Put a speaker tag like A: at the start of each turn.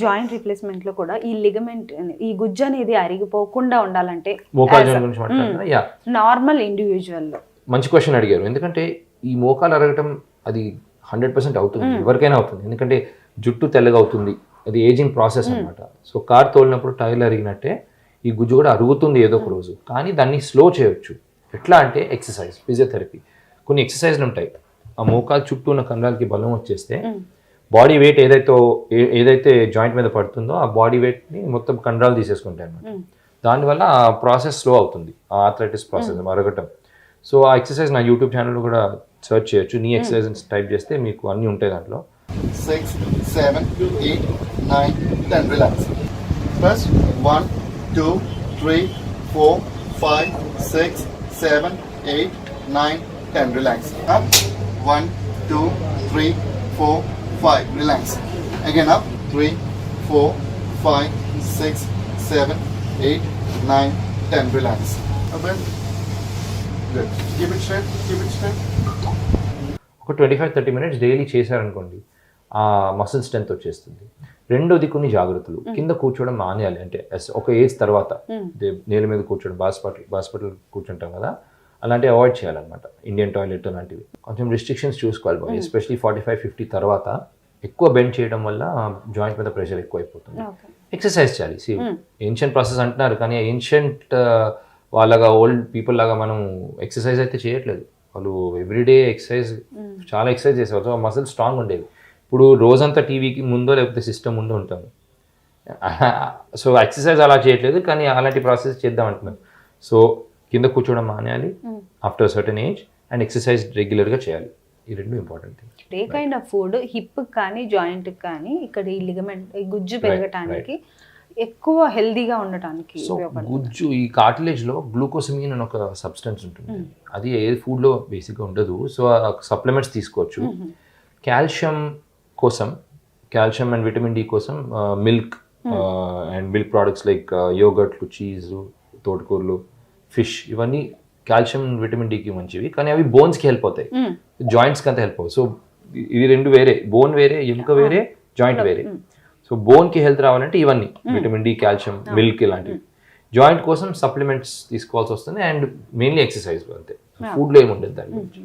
A: Joint replacement లో కూడా ఈ లిగమెంట్, ఈ గుజ్జు అనేది అరిగిపోకుండా ఉండాలంటే
B: మోకాలు జాయింట్ గురించి మాట్లాడుతున్నా? యా,
A: నార్మల్ ఇండివిజువల్ లో
B: మంచి క్వశ్చన్ అడిగారు. ఎందుకంటే ఈ మోకాలు అరగటం అది 100% అవుతుంది, ఎవరికైనా అవుతుంది. ఎందుకంటే జుట్టు తెల్లగా అవుతుంది, అది ఏజింగ్ ప్రాసెస్ అనమాట. సో కార్ తోలినప్పుడు టైర్లు అరిగినట్టే ఈ గుజ్జు కూడా అరుగుతుంది ఏదో ఒక రోజు. కానీ దాన్ని స్లో చేయొచ్చు. ఎట్లా అంటే ఎక్సర్సైజ్, ఫిజియోథెరపీ, కొన్ని ఎక్సర్సైజ్లు ఉంటాయి. ఆ మోకాలు చుట్టూ ఉన్న కండరాలకి బలం వచ్చేస్తే బాడీ వెయిట్ ఏదైతే జాయింట్ మీద పడుతుందో ఆ బాడీ వెయిట్ని మొత్తం కండరాలు తీసేసుకుంటాయి అనమాట. దానివల్ల ఆ ప్రాసెస్ స్లో అవుతుంది, ఆ ఆర్థరైటిస్ ప్రాసెస్ అరగటం. సో ఆ ఎక్సర్సైజ్ నా యూట్యూబ్ ఛానల్లో కూడా సెర్చ్ చేయొచ్చు. నీ ఎక్సర్సైజ్ టైప్ చేస్తే మీకు అన్నీ ఉంటాయి దాంట్లో.
C: 6, 7, 8, 9, 10. Relax. Press 1, 2, 3, 4, 5, 6, 7, 8, 9, 10. Relax. Up. 1, 2, 3, 4, 5. Relax. Again up. 3, 4, 5, 6, 7, 8, 9, 10. Relax. Up. Good. Keep it straight. Keep it straight.
B: ఒక 25-30 మినిట్స్ డైలీ చేశారనుకోండి, ఆ మసిల్ స్ట్రెంత్ వచ్చేస్తుంది. రెండోది కొన్ని జాగ్రత్తలు, కింద కూర్చోవడం మానేయాలి. అంటే ఒక ఏజ్ తర్వాత నేల మీద కూర్చోవడం, హాస్పిటల్ కూర్చుంటాం కదా, అలాంటివి అవాయిడ్ చేయాలన్నమాట. ఇండియన్ టాయిలెట్ అలాంటివి కొంచెం రిస్ట్రిక్షన్స్ చూసుకోవాలి. ఎస్పెషలీ 45-50 తర్వాత ఎక్కువ బెండ్ చేయడం వల్ల జాయింట్ మీద ప్రెషర్ ఎక్కువ అయిపోతుంది. ఎక్సర్సైజ్ చేయాలి. ఏన్షియంట్ ప్రాసెస్ అంటున్నారు, కానీ ఏన్షియంట్ వాళ్ళగా ఓల్డ్ పీపుల్ లాగా మనం ఎక్సర్సైజ్ అయితే చేయట్లేదు. వాళ్ళు ఎవ్రీడే ఎక్సర్సైజ్, చాలా ఎక్సర్సైజ్ చేసేవాళ్ళు. సో మసిల్ స్ట్రాంగ్ ఉండేవి. ఇప్పుడు రోజంతా టీవీకి ముందో లేకపోతే సిస్టమ్ ముందో ఉంటాము. సో ఎక్సర్సైజ్ అలా చేయట్లేదు, కానీ అలాంటి ప్రాసెస్ చేద్దాం అంటున్నారు. సో కింద కూర్చోవడం మానేయాలి after certain age, and exercise రెగ్యులర్గా చేయాలి. ఈ రెండు important things.
A: A kind of food hip కానీ జాయింట్ కానీ ఇక్కడ ఈ లిగమెంట్, ఈ గుజ్జు పెరగటానికి ఎక్కువ హెల్దీగా ఉండటానికి
B: గుజ్జు, ఈ కార్టిలేజ్లో గ్లూకోసమీన్ అని ఒక సబ్స్టెన్స్ ఉంటుంది. అది ఏ ఫుడ్లో బేసిక్గా ఉండదు. సో సప్లిమెంట్స్ తీసుకోవచ్చు. కాల్షియం కోసం, కాల్షియం అండ్ విటమిన్ డి కోసం milk and milk products like యోగర్ట్లు, చీజు, తోటకూరలు, ఫిష్, ఇవన్నీ కాల్షియం విటమిన్ డికి మంచివి. కానీ అవి బోన్స్కి హెల్ప్ అవుతాయి, జాయింట్స్కి అంతా హెల్ప్ అవుతాయి. సో ఇవి రెండు వేరే, బోన్ వేరే, ఎముక వేరే, జాయింట్ వేరే. సో బోన్కి హెల్త్ రావాలంటే ఇవన్నీ విటమిన్ డి, కాల్షియం, మిల్క్ ఇలాంటివి. జాయింట్ కోసం సప్లిమెంట్స్ తీసుకోవాల్సి వస్తుంది. అండ్ మెయిన్లీ ఎక్సర్సైజ్, అంతే. ఫుడ్లో ఏముండదు దాని గురించి.